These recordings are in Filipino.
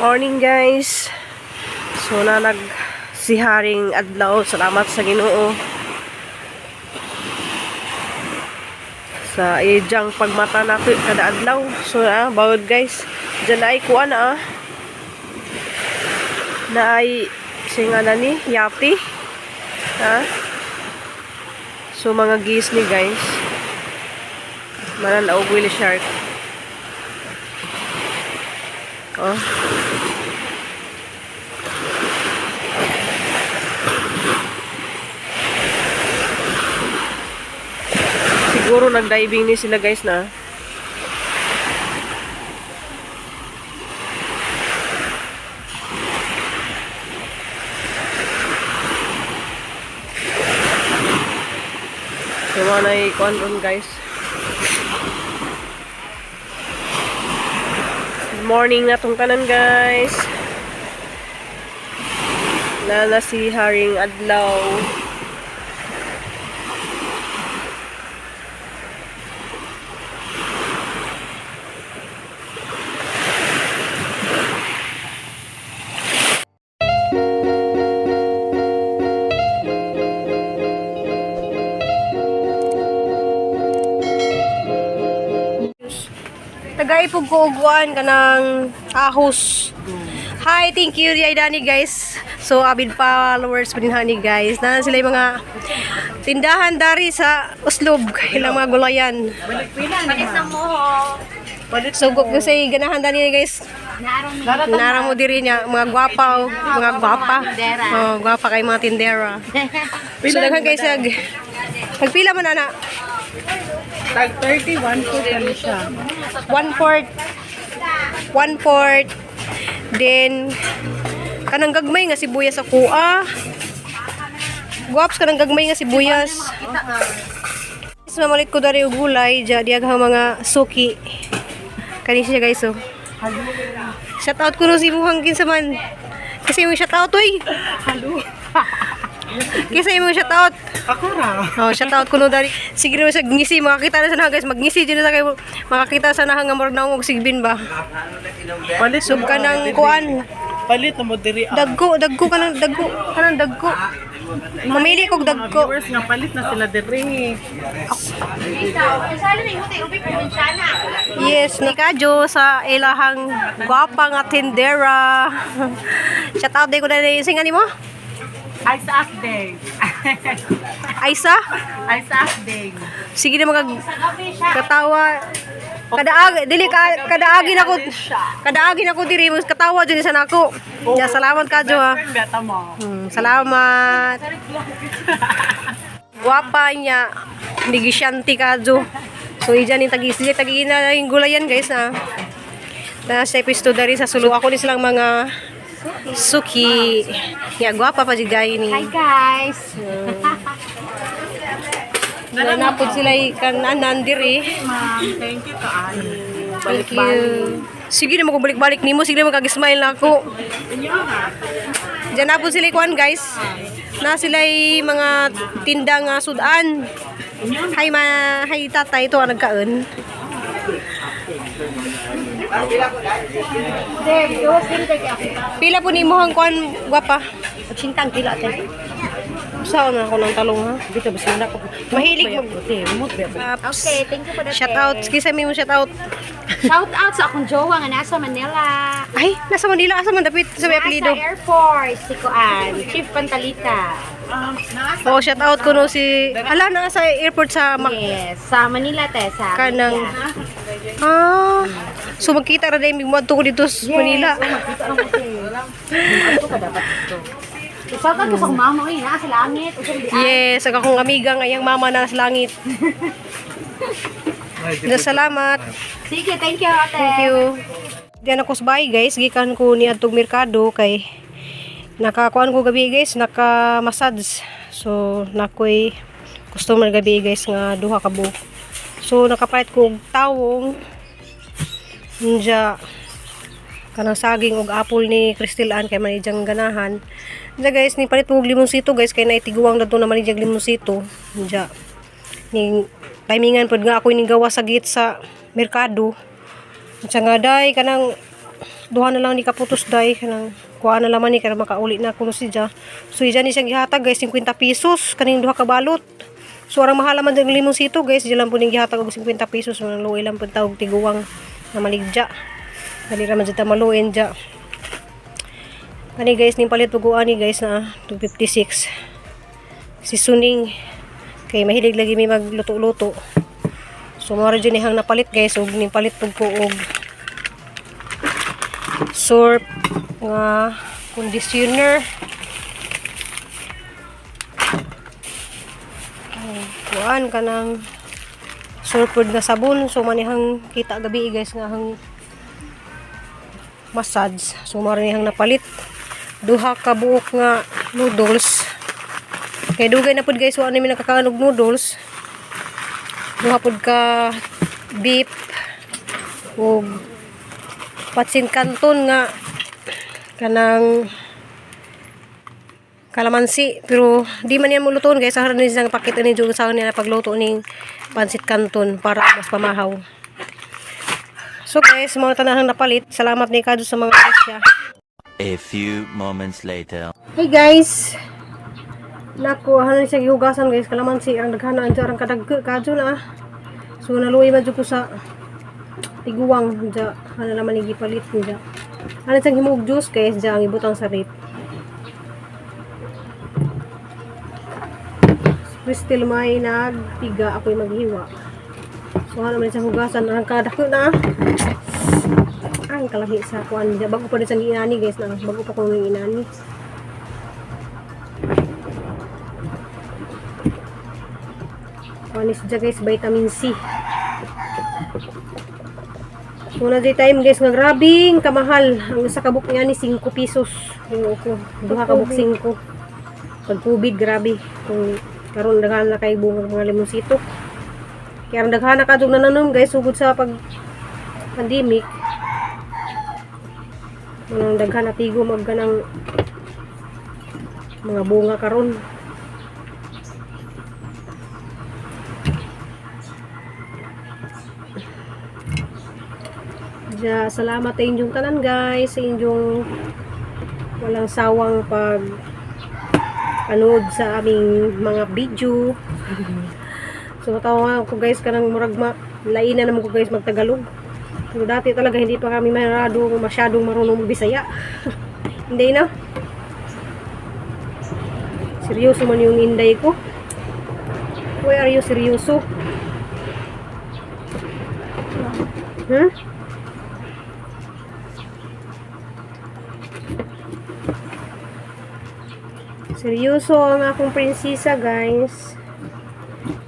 Morning guys. So na nagsiharing adlaw. Salamat sa Ginoo sa ijang pagmata nato kada adlaw. So bawod guys. Diyan ay kuan na ay singa ni Yapi. So mga gis ni guys. Manan og Willy Shark. Oh. Siguro nag-diving ni sila guys na. So mga na-ikuan guys. Morning na tong tanan guys. Si haring adlaw. Tagay pug kuuguan kanang ahos. Hi, thank you Ria Dani guys. So abid followers pa din hani guys. Na sila yung mga tindahan dari sa Uslob, ilang mga gulayan. So kung say ganahan dani guys. Nara mo diri niya mga gwapa, Oh, gwapa kay mga tindera. So daghan guys pagpila man ana. Tag 31 po kami siya. 1/4. Then kanang gagmay nga sibuyas sa kuha. Guwaps kanang gagmay nga sibuyas. Is mamalit ko dari og gulay, diag mga suki. Kani siya guys oh. Shout out ko no si Buhang kinsa man. Kasi mo shout out oy. Hello. Kasi mo shout out. Ako ra. Oh, shout out kuno dari. Sige mo sa ngisi makakita na sana guys, magngisi din na kayo makakita sa nahang amor na og sigbin ba. Palit Sub ka ng kuan. Palit na mo diri. Dagko kanang dagko. Mamili kog dagko. Viewers nga palit na sila diri. Yes, ni Kadyo sa ilahang gwapa nga tindera. Shout out day ko na singa nimo. Isaac Day. Aisa? Isaac Day. Sige na katawa. Kadaagin ako diri mo katawa dyan sa nako. Ya salamat Kadyo ha. Beta mo. Salamat. Guwapa niya. Nigisyanti Kadyo. So iyan yung tagi na yung gulayan guys ha. Na sa episto dari sa sulo ako ni silang mga suki. Ya guwapa pa jigay ni. Hi guys. Nanapod sila kanan diri. Ma'am, thank you to Ani. Thank you. Sige na balik-balik nimo, sige na magkag-smile na ako. Diyan na po sila kuan guys. Na sila mga tindang sudan. Hi tatay, ito ang nagkaon. Pila po ni mo hang kuan guwapa? Sintang kilo ate. Saan na ako ng talong ha? Dito basta na ko. Mahilig mo. Okay, thank you for the Shout out, kisa mo shout out. Shout out sa akong jowa nga nasa Manila. Ay, nasa Manila asa man dapit sa may apelyido. Nasa Air Force, Tikuan, Chief Pantalita. Oh, shout out ko no si ala na sa airport sa Yes, sa Manila te sa kanang so magkita ra dai mo adto ko dito sa Manila. Makita lang ko ito ka dapat ito. Shout out ko sa mama ko na sa langit. Yes, ang akong amiga ngayang mama na sa langit. Salamat. Sige, thank you ate. Thank you. Diyan ako sa bahay guys, gikan ko ni adtong merkado kay nakakuan ko gabi guys, naka-massage. So nakoy customer gabi guys nga duha ka buok. So nakapalit ko og tawong. Nja kanang saging og apple ni Crystal Ann kay manijang ganahan. Nja guys, ni palit og limonsito guys kay naitiguang na to na manijang limonsito. Nja ni timingan pod nga ako ning gawa sa git sa merkado. Sa nga day kanang duha na lang ni kaputos day kanang kuha na laman ni kaya makauli na kuno siya. So iyan ni siyang gihatag guys 50 pesos kaning duha ka balot. So arang mahal man ding limonsito guys, diyan lang po ning gihatag og 50 pesos so luoy lang pud tawag tiguwang na maligja. Dali ra man jud ta maluin ja. Kani guys ning palit pug ani guys na 256. Seasoning kay mahilig lagi mi magluto-luto. So mao ra jud nihang napalit guys ug ning palit pug ko og Surf nga conditioner. Kuan kanang surfod nga sabon. So manihang kita gabi guys nga hang massage. So mao nihang napalit. Duha ka buok nga noodles. Kay dugay na pud guys wa nami nakakaanog noodles. Duha pud ka beef ug patsin kanton nga kanang kalamansi pero di man yan muluton guys sa ni sang pakit ni jud sa nila pagluto ning pansit kanton para mas pamahaw. So guys mga tanahang napalit, salamat ni Kado sa mga isya. A few moments later. Hey guys, nakuha na siya gihugasan guys kalamansi ang daghanan dyan ang kadagke Kado na. So naluoy man jud ko sa tiguwang dya ano naman yung gipalit dya ano siyang himog juice guys dya ang ibutang sa rip Crystal may nagtiga ako'y maghiwa so ano naman siyang hugasan ang kadako na ang kalahi sa kuan dya bago pa rin siyang inani guys na bago pa kong inani kuanis dya guys vitamin C. Muna di time guys nga grabing kamahal ang sa kabuk niya ni 5 pesos yung uko duha kabuk 5 pag COVID grabe kung karon daghan na kay bunga mga limonsito kaya ang daghan na kadug nananom guys sugod sa pag pandemic ang daghan na tigo mag kanang mga bunga karon. Salamat sa inyong tanan guys, sa inyong walang sawang pag panood sa aming mga video. So tawa ko guys kanang murag lain na naman ko guys magtagalog. Pero dati talaga hindi pa kami masyadong marunong magbisaya. Hindi na. Seryoso man yung inday ko. Why are you seryoso? Huh? Seryoso ang akong prinsesa guys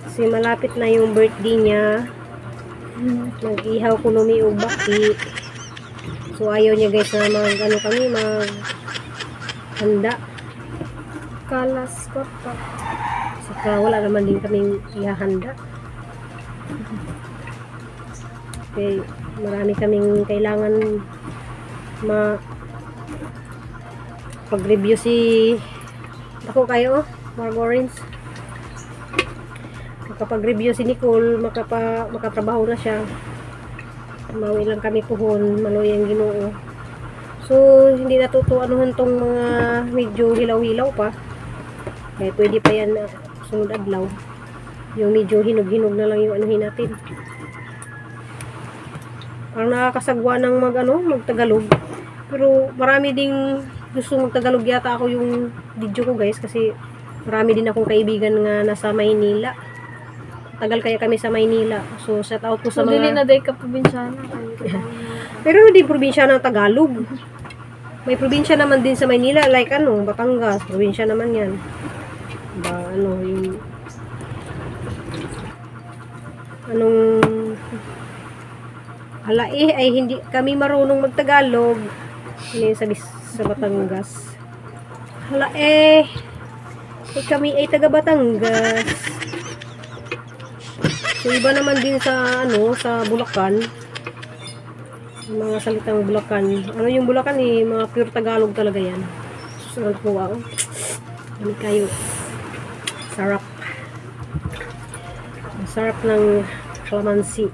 kasi malapit na yung birthday niya nag-ihaw ko numi o baki so ayaw niya guys na mag ano kami mag handa kalas ko pa saka wala naman din kaming ihahanda okay marami kaming kailangan pag-review si ako kayo, Marg Orange. Kapag-review si Nicole, makatrabaho na siya. Mawi lang kami puhon, maloy ang Ginoo. So, hindi natutuanuhan tong mga medyo hilaw-hilaw pa. Kaya pwede pa yan sunod adlaw. Yung medyo hinog-hinog na lang yung anuhin natin. Parang nakakasagwa ng magtagalog. Pero marami ding gusto magtagalog yata ako yung video ko guys kasi marami din akong kaibigan nga nasa Maynila. Tagal kaya kami sa Maynila. So shout out ko sa mga Dili na day ka probinsyana. pero hindi probinsya ng Tagalog. May probinsya naman din sa Maynila like Batangas, probinsya naman 'yan. Yung ay hindi kami marunong magtagalog. Ano sa Batangas. Kami ay taga Batangas. So iba naman din sa sa Bulacan. Mga salitang Bulacan. Ano yung Bulacan mga pure Tagalog talaga yan. Susunod po ako. Ano kayo? Sarap. Ang sarap ng kalamansi.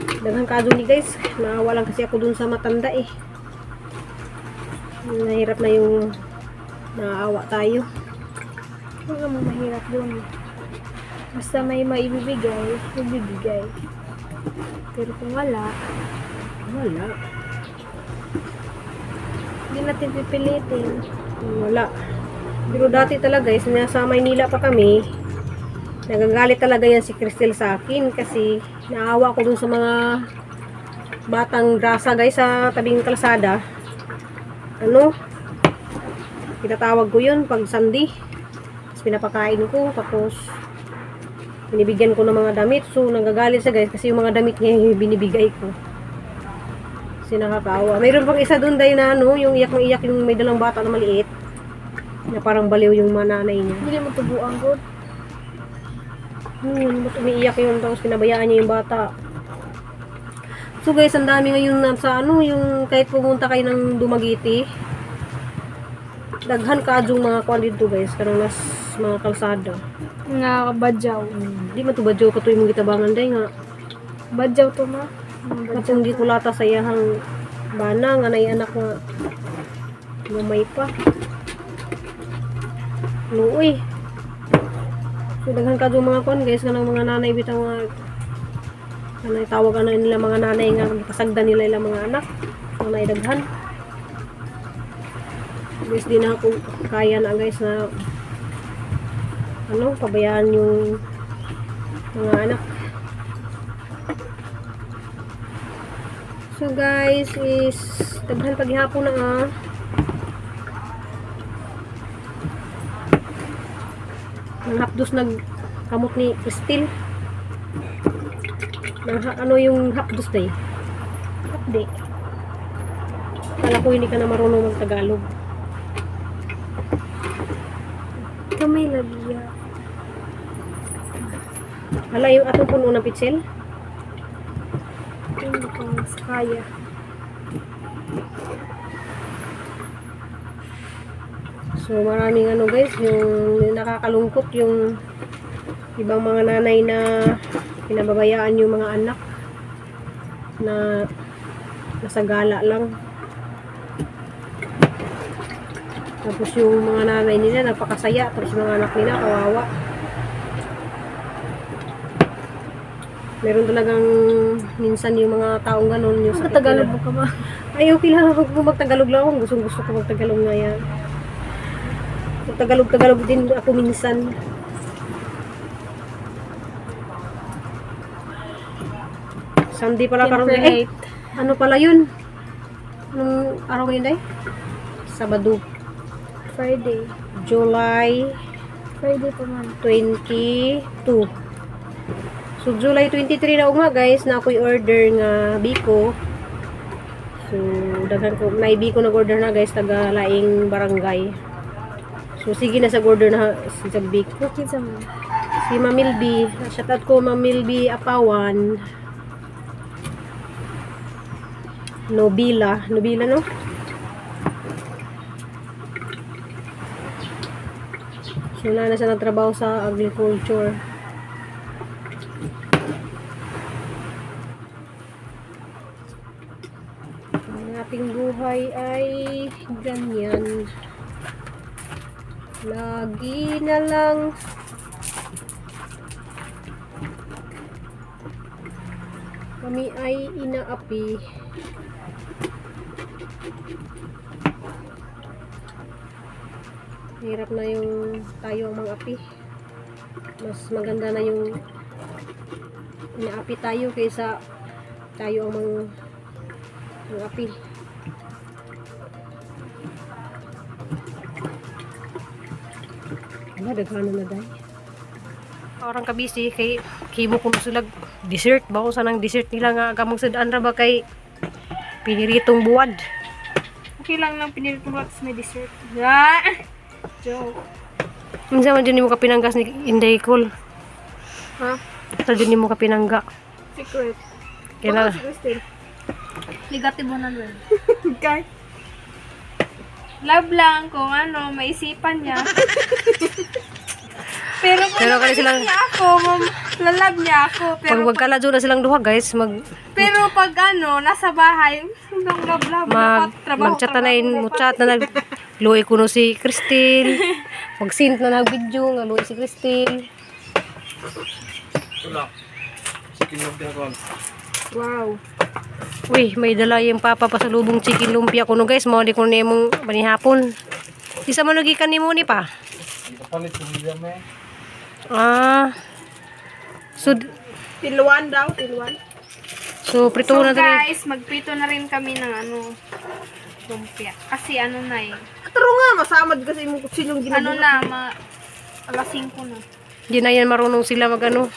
Daghan ka ni guys. Naawa lang kasi ako dun sa matanda eh. Nahirap na yung naawa tayo. Huwag mo mahirap doon. Basta may maibibigay, ibibigay. Pero kung wala, Wala. hindi natin pipilitin. Wala. Pero dati talaga guys, nasa Maynila pa kami. Nagagalit talaga yan si Cristel sa akin kasi naawa ko dun sa mga batang grasa guys sa tabing kalsada. Ano? Pinatawag ko yun pag Sunday. Tapos pinapakain ko. Tapos binibigyan ko ng mga damit. So nagagalit siya guys kasi yung mga damit niya yung binibigay ko. Kasi nakakaawa. Mayroon pang isa dun dahil na ano, yung iyak ng iyak yung may dalang bata na maliit. Na parang baliw yung mananay niya. Hindi mo tubuan ko. Ba't umiiyak yun tapos pinabayaan niya yung bata. So guys, ang dami ngayon sa ano, yung kahit pumunta kayo ng Dumaguete, daghan ka yung mga kuwan dito guys, karang nas mga kalsada. Nga badyaw. Di matubadyo ka to yung gitabangan day nga. Badyaw to ma. Katong di kulata sa iyahang bana nga nay anak nga gamay pa. Luoy. So daghan ka yung mga kuwan guys, kanang mga nanay bitang mga kanay tawag na nila mga nanay nga kasagdan nila ilang mga anak. So naidaghan. Guys, di na ako kaya na guys na ano, pabayaan yung mga anak. So guys, is daghan paghihapon na Nang hapdos nagkamot ni Cristel. Ano yung hapdos day? Update. Kala ko hindi ka na marunong mag-Tagalog. Kamay lagi ya. Hala, yung atong puno ng pitsel. Hindi ko mas kaya. So maraming ano guys, yung nakakalungkot yung ibang mga nanay na pinababayaan yung mga anak na nasa gala lang. Tapos yung mga nanay nila napakasaya, tapos yung mga anak nila kawawa. Meron talagang minsan yung mga taong ganun yung sakit Tagalog nila. mo ka ba? Ay, okay lang ako kung magtagalog lang ako. Gusto ko magtagalog nga yan. Tagalog din ako minsan. Sunday pala karon eh. Ano pala yun? Anong araw ngayon day? Sabado. Friday. July Friday pa man. 22. So, July 23 na nga guys, na ako'y order nga biko. So, daghan ko, may biko nag-order na guys, taga Laing Barangay. So, sige na sa order na sa biko. Bakit sa mo? Si Mamilbi, shoutout ko Mamilbi Apawan. Nobila no? So, na siya nagtrabaho sa agriculture. Ang ating buhay ay ganyan. Lagi na lang kami ay inaapi. Hirap na yung tayo ang mga api. Mas maganda na yung inaapi tayo kaysa tayo ang mga api. Wala, daghanan na dahi. Orang kabisi kay kimo ko sulag dessert ba ko sanang dessert nila nga kamong sedaan ra ba kay piniritong buwad. Okay lang nang pinilit mo may dessert. Yeah. Joke. Minsan man din mo ka pinanggas ni Inday Cool. Ha? Sa din mo ka pinangga. Secret. Kaya na. Negatibo na rin. Okay. Love lang kung ano, maisipan niya. Pero kung Pero kasi silang niya ako, Lalab niya ako. Pag magkaladyo na silang duha guys, Pero pag nasa bahay, hanggang love-love. mag-chat na mo-chat na luoy kuno si Cristel. Mag-send na video nga luoy si Cristel. Wow. Uy, may dala yung papa pasalubong chicken lumpia kuno guys, mo di kuno nimong manihapon. Isa mo nagikan nimo ni pa. Ah. So, Tiluan daw, tiluan. so prito So na din. guys, magprito na rin kami ng lumpia. Kasi na eh. Taro nga, masamad kasi yung kutsinyong Alas 5 na. Di na yan marunong sila magano.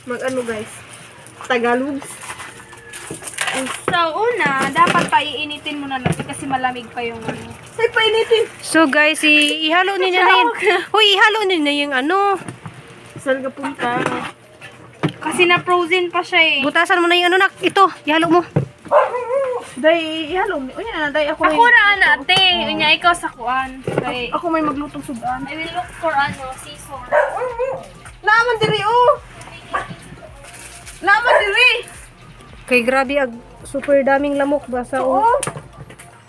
Mag-ano guys? Tagalog. So una, dapat paiinitin mo na natin kasi malamig pa yung Ay, painitin. So guys, ihalo niyo na yun. Hoy, ihalo niyo na yung Saan ka punta? Kasi na-frozen pa siya eh. Butasan mo na yung nak. Ito, ihalo mo. Day, ihalo. O yan, day ako Ako na ate. Unya, ikaw sa kuan. Okay. Ako may maglutong sudan. I will look for season. Naman diri, oh! Naman diri! Kay grabe super daming lamok ba sa Oo!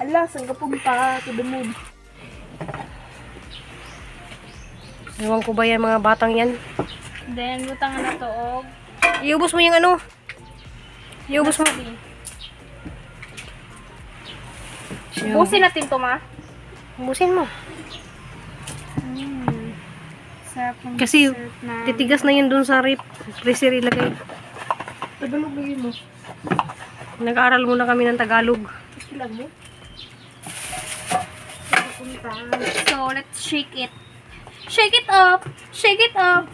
Ala, saan ka punta? To the moon. Ewan ko ba yan mga batang yan. Then, butang na to og. Iubos mo yung Iubos mo. Busin natin to ma. Ubusin mo. Sarap ng Kasi dessert na. titigas na yun dun sa freezer ilagay. Tagalog lagi mo. Nag-aaral muna kami ng Tagalog. Ilang mo? So, let's shake it. Shake it up! Shake it up!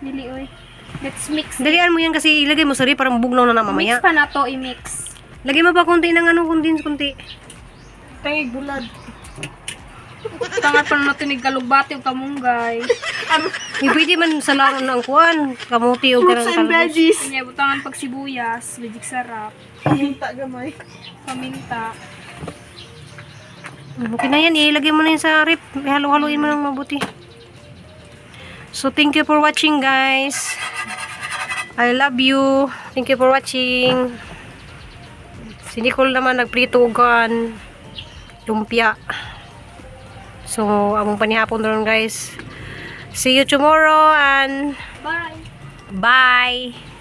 Dili, oy. Let's mix. Dalian mo yan kasi ilagay mo sa rip para mabugnaw na mamaya. Mix pa na to, i-mix. Lagay mo pa konti ng konti. Tangig bulad. Tangat pa na natin nagkalugbati o kamunggay. Pwede man sa lang ng kuan, kamuti o Fruits and veggies. Kanya, butangan pag sibuyas. Magic sarap. Hinta gamay. Paminta. Okay na yan, ilagay mo na yun sa rip. Halo-haloin mo ng mabuti. So, thank you for watching guys. I love you. Thank you for watching. Si Nicole naman nagprito ugan lumpia. So, among panihapon doon guys. See you tomorrow and Bye! bye!